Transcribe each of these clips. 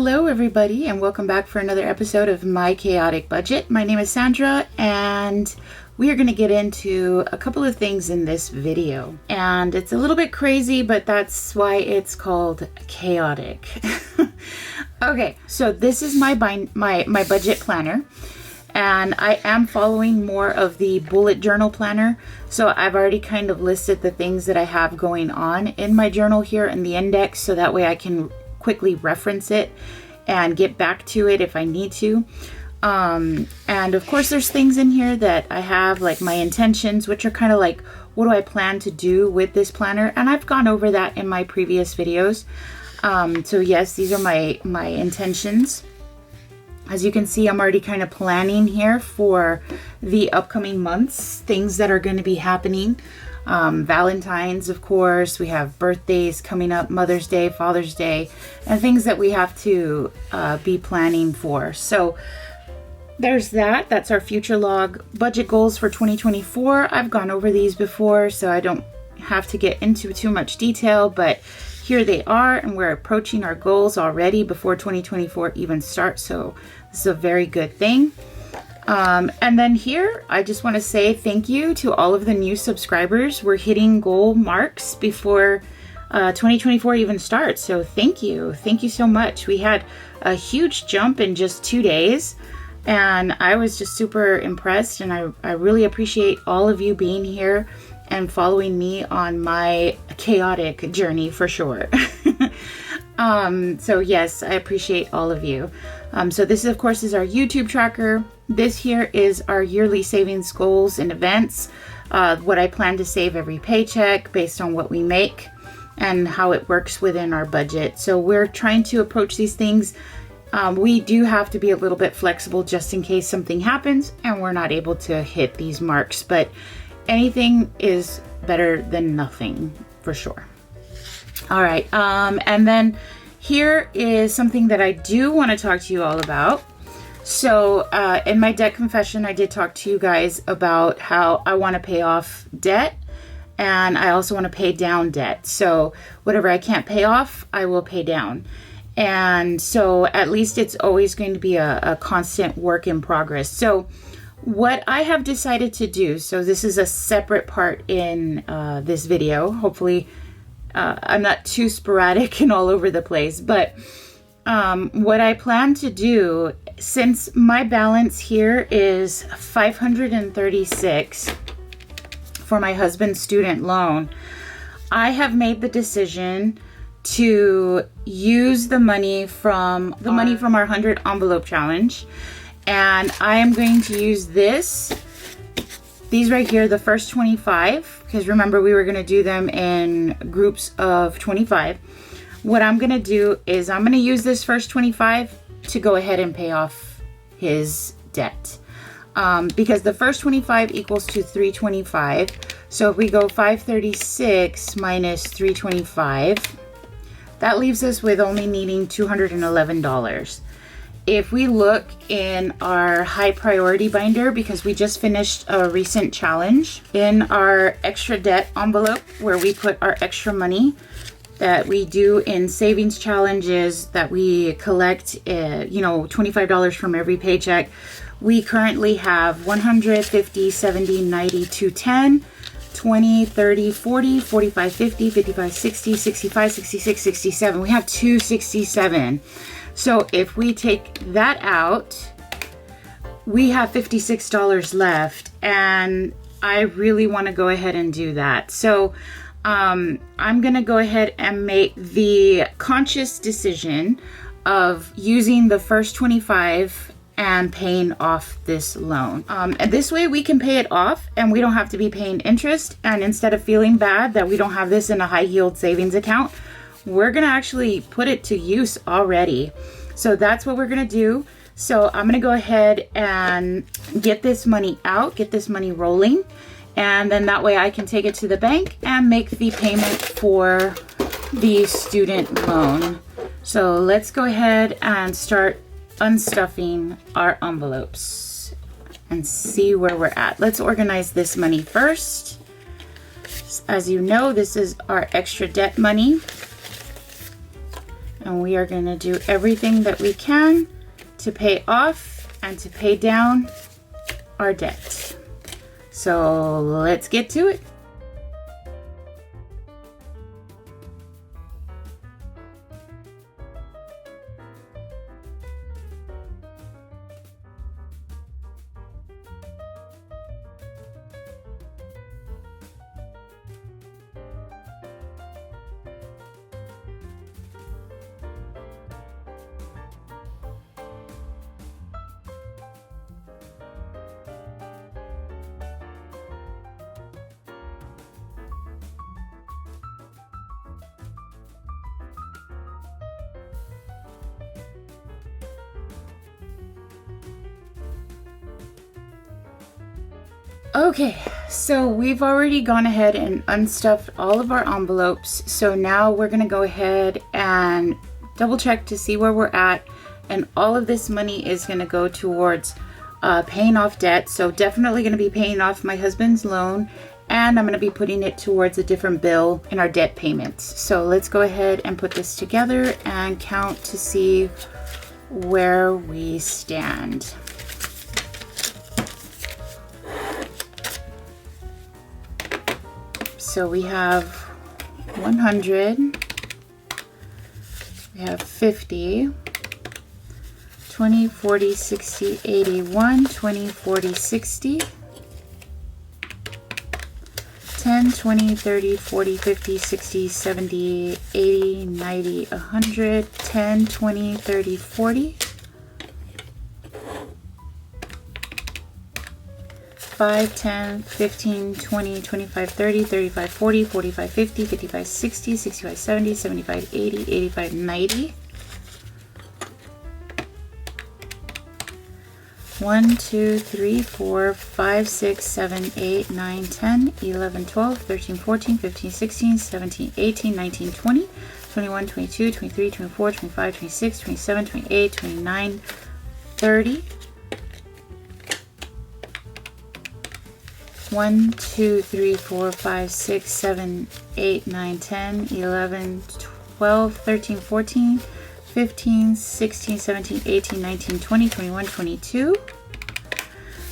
Hello everybody, and welcome back for another episode of My Chaotic Budget. My name is Sandra, and we are going to get into a couple of things in this video. And it's a little bit crazy, but that's why it's called chaotic. Okay, so this is my budget planner, and I am following more of the bullet journal planner. So I've already kind of listed the things that I have going on in my journal here in the index, so that way I can quickly reference it and get back to it if I need to. And of course there's things in here that I have, like my intentions, which are kind of like, what do I plan to do with this planner? And I've gone over that in my previous videos. So yes, these are my intentions. As you can see, I'm already kind of planning here for the upcoming months, things that are going to be happening. Valentine's, of course, we have birthdays coming up, Mother's Day, Father's Day, and things that we have to be planning for. So there's that. That's our future log. Budget goals for 2024. I've gone over these before, so I don't have to get into too much detail, but here they are, and we're approaching our goals already before 2024 even starts, so this is a very good thing. And then here, I just want to say thank you to all of the new subscribers. We're hitting goal marks before 2024 even starts. So thank you. Thank you so much. We had a huge jump in just 2 days, and I was just super impressed. And I really appreciate all of you being here and following me on my chaotic journey for sure. So yes, I appreciate all of you. So this, of course, is our YouTube tracker. This here is our yearly savings goals and events, what I plan to save every paycheck based on what we make and how it works within our budget. So we're trying to approach these things. We do have to be a little bit flexible just in case something happens and we're not able to hit these marks, but anything is better than nothing for sure. All right, and then here is something that I do want to talk to you all about. So in my debt confession, I did talk to you guys about how I want to pay off debt, and I also want to pay down debt. So whatever I can't pay off, I will pay down. And so at least it's always going to be a constant work in progress. So what I have decided to do, so this is a separate part in this video. Hopefully I'm not too sporadic and all over the place, but what I plan to do, since my balance here is $536 for my husband's student loan, I have made the decision to use the money from our 100 envelope challenge, and I am going to use these right here, the first 25, because remember we were going to do them in groups of 25. What I'm going to do is I'm going to use this first 25 to go ahead and pay off his debt, because the first 25 equals to 325. So if we go 536 minus 325, that leaves us with only needing $211. If we look in our high priority binder, because we just finished a recent challenge, in our extra debt envelope where we put our extra money that we do in savings challenges that we collect, $25 from every paycheck, we currently have 150, 70, 90, 210, 20, 30, 40, 45, 50, 55, 60, 65, 66, 67. We have 267. So if we take that out, we have $56 left, and I really want to go ahead and do that. So I'm going to go ahead and make the conscious decision of using the first 25 and paying off this loan. And this way we can pay it off and we don't have to be paying interest. And instead of feeling bad that we don't have this in a high yield savings account, we're going to actually put it to use already. So that's what we're going to do. So I'm going to go ahead and get this money out, get this money rolling, and then that way I can take it to the bank and make the payment for the student loan. So let's go ahead and start unstuffing our envelopes and see where we're at. Let's organize this money first. As you know, this is our extra debt money. And we are going to do everything that we can to pay off and to pay down our debt. So let's get to it. Okay, so we've already gone ahead and unstuffed all of our envelopes. So now we're gonna go ahead and double check to see where we're at. And all of this money is gonna go towards paying off debt. So definitely gonna be paying off my husband's loan, and I'm gonna be putting it towards a different bill in our debt payments. So let's go ahead and put this together and count to see where we stand. So we have 100, we have 50, 20, 40, 60, 81, 20, 40, 60, 10, 20, 30, 40, 50, 60, 70, 80, 90, 100, 10, 20, 30, 40, 5, 10, 15, 20, 25, 30, 35, 40, 45, 50, 55, 60, 65, 70, 75, 80, 85, 90. 1, 2, 3, 4, 5, 6, 7, 8, 9, 10, 11, 12, 13, 14, 15, 16, 17, 18, 19, 20, 21, 22, 23, 24, 25, 26, 27, 28, 29, 30. 1, 2, 3, 4, 5, 6, 7, 8, 9, 10, 11, 12, 13, 14, 15, 16, 17, 18, 19, 20, 21, 22.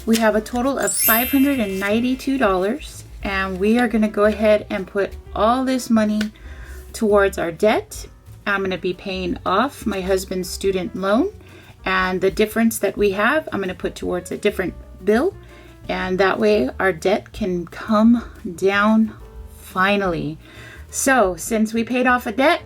We have a total of $592, and we are going to go ahead and put all this money towards our debt. I'm going to be paying off my husband's student loan, and the difference that we have, I'm going to put towards a different bill. And that way our debt can come down finally. So since we paid off a debt,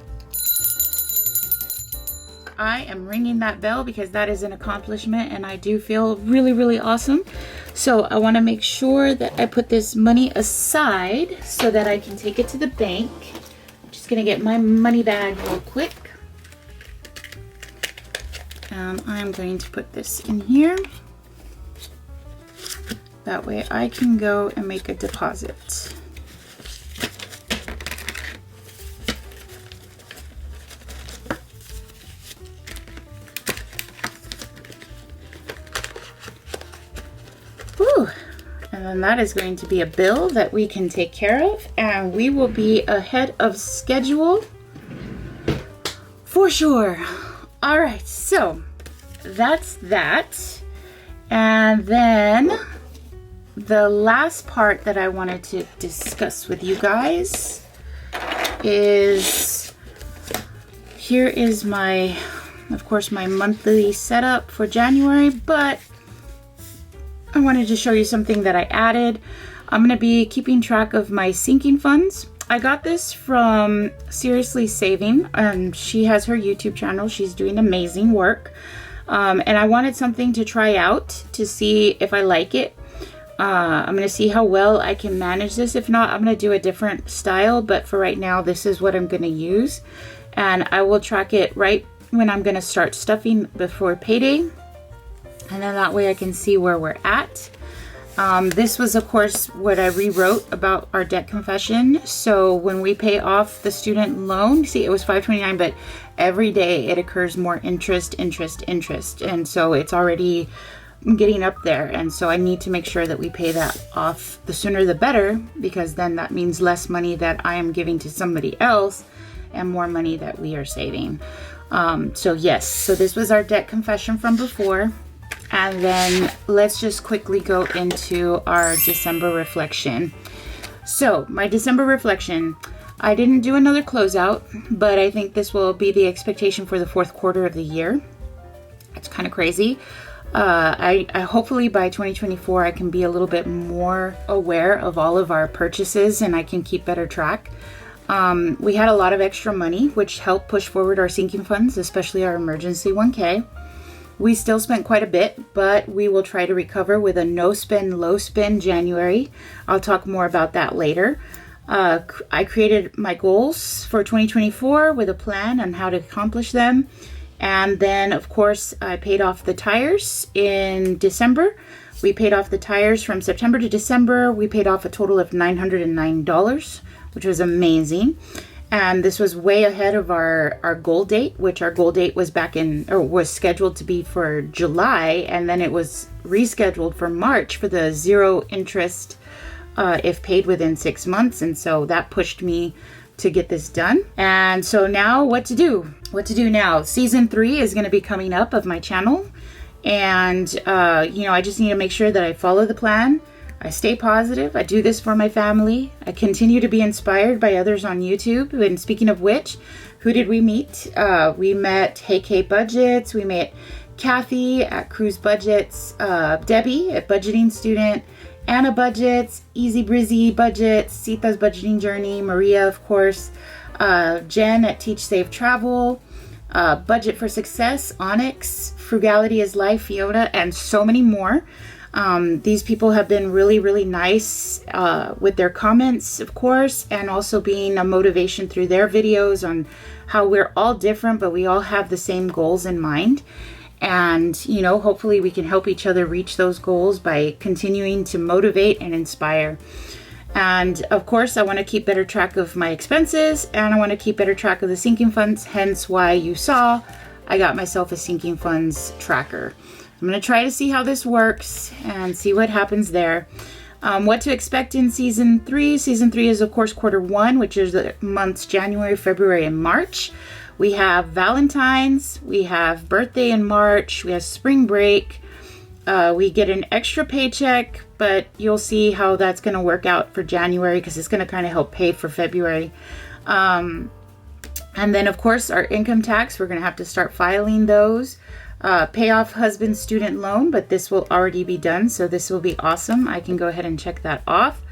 I am ringing that bell because that is an accomplishment, and I do feel really, really awesome. So I want to make sure that I put this money aside so that I can take it to the bank. I'm just going to get my money bag real quick. I'm going to put this in here. That way I can go and make a deposit. Whew. And then that is going to be a bill that we can take care of, and we will be ahead of schedule for sure. All right, so that's that. And then the last part that I wanted to discuss with you guys is, here is my, of course, my monthly setup for January, but I wanted to show you something that I added. I'm going to be keeping track of my sinking funds. I got this from Seriously Saving, and she has her YouTube channel. She's doing amazing work. And I wanted something to try out to see if I like it. I'm going to see how well I can manage this. If not, I'm going to do a different style, but for right now, this is what I'm going to use. And I will track it right when I'm going to start stuffing before payday. And then that way I can see where we're at. This was, of course, what I rewrote about our debt confession. So when we pay off the student loan, see, it was $529, but every day it occurs more interest. And so it's already getting up there, and so I need to make sure that we pay that off. The sooner the better, because then that means less money that I am giving to somebody else and more money that we are saving. So yes, so this was our debt confession from before. And then let's just quickly go into our December reflection. So my December reflection, I didn't do another closeout, but I think this will be the expectation for the fourth quarter of the year. It's kind of crazy. I hopefully by 2024, I can be a little bit more aware of all of our purchases and I can keep better track. We had a lot of extra money, which helped push forward our sinking funds, especially our emergency 1K. We still spent quite a bit, but we will try to recover with a no spend, low spend January. I'll talk more about that later. I created my goals for 2024 with a plan on how to accomplish them. And then, of course, I paid off the tires in December. We paid off the tires from September to December. We paid off a total of $909, which was amazing. And this was way ahead of our goal date, which our goal date was was scheduled to be for July. And then it was rescheduled for March for the 0 interest if paid within 6 months. And so that pushed me to get this done. And so now what to do? What to do now? Season 3 is going to be coming up of my channel. And, I just need to make sure that I follow the plan. I stay positive. I do this for my family. I continue to be inspired by others on YouTube. And speaking of which, who did we meet? We met Hey K Budgets. We met Kathy at Cruise Budgets, Debbie at Budgeting Student, Anna Budgets, Easy Brizzy Budgets, Sita's Budgeting Journey, Maria, of course, Jen at Teach Save Travel, Budget for Success, Onyx, Frugality is Life, Fiona, and so many more. These people have been really, really nice with their comments, of course, and also being a motivation through their videos on how we're all different, but we all have the same goals in mind. And, hopefully we can help each other reach those goals by continuing to motivate and inspire. And of course, I want to keep better track of my expenses and I want to keep better track of the sinking funds. Hence why you saw I got myself a sinking funds tracker. I'm going to try to see how this works and see what happens there. What to expect in season 3. Season 3 is, of course, quarter 1, which is the months January, February, and March. We have Valentine's, we have birthday in March, we have spring break, we get an extra paycheck, but you'll see how that's going to work out for January because it's going to kind of help pay for February. And then, of course, our income tax, we're going to have to start filing those. Pay off husband's student loan, but this will already be done, so this will be awesome. I can go ahead and check that off.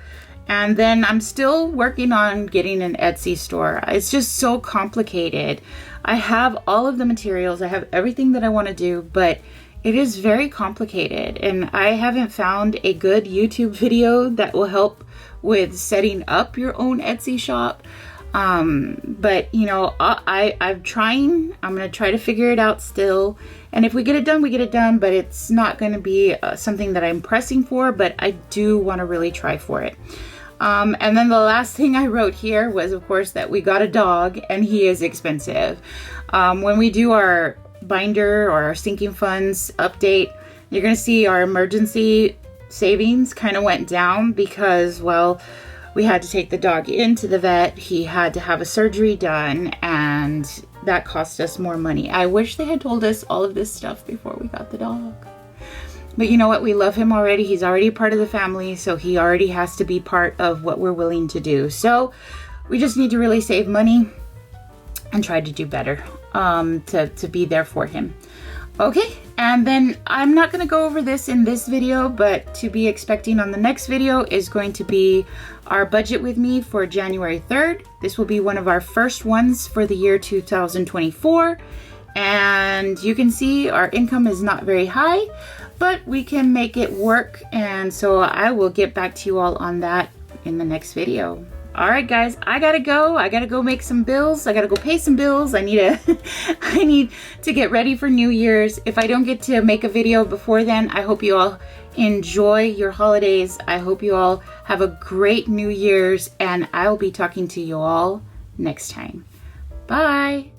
And then I'm still working on getting an Etsy store. It's just so complicated. I have all of the materials. I have everything that I want to do, but it is very complicated. And I haven't found a good YouTube video that will help with setting up your own Etsy shop. But I'm trying. I'm going to try to figure it out still. And if we get it done, we get it done. But it's not going to be something that I'm pressing for. But I do want to really try for it. And then the last thing I wrote here was, of course, that we got a dog and he is expensive. When we do our binder or our sinking funds update, you're going to see our emergency savings kind of went down because, well, we had to take the dog into the vet. He had to have a surgery done and that cost us more money. I wish they had told us all of this stuff before we got the dog. But you know what? We love him already. He's already part of the family, so he already has to be part of what we're willing to do. So we just need to really save money and try to do better to be there for him. Okay, and then I'm not going to go over this in this video, but to be expecting on the next video is going to be our budget with me for January 3rd. This will be one of our first ones for the year 2024. And you can see our income is not very high, but we can make it work. And so I will get back to you all on that in the next video. All right, guys, I gotta go. I gotta go make some bills. I gotta go pay some bills. I need to get ready for New Year's. If I don't get to make a video before then, I hope you all enjoy your holidays. I hope you all have a great New Year's, and I'll be talking to you all next time. Bye.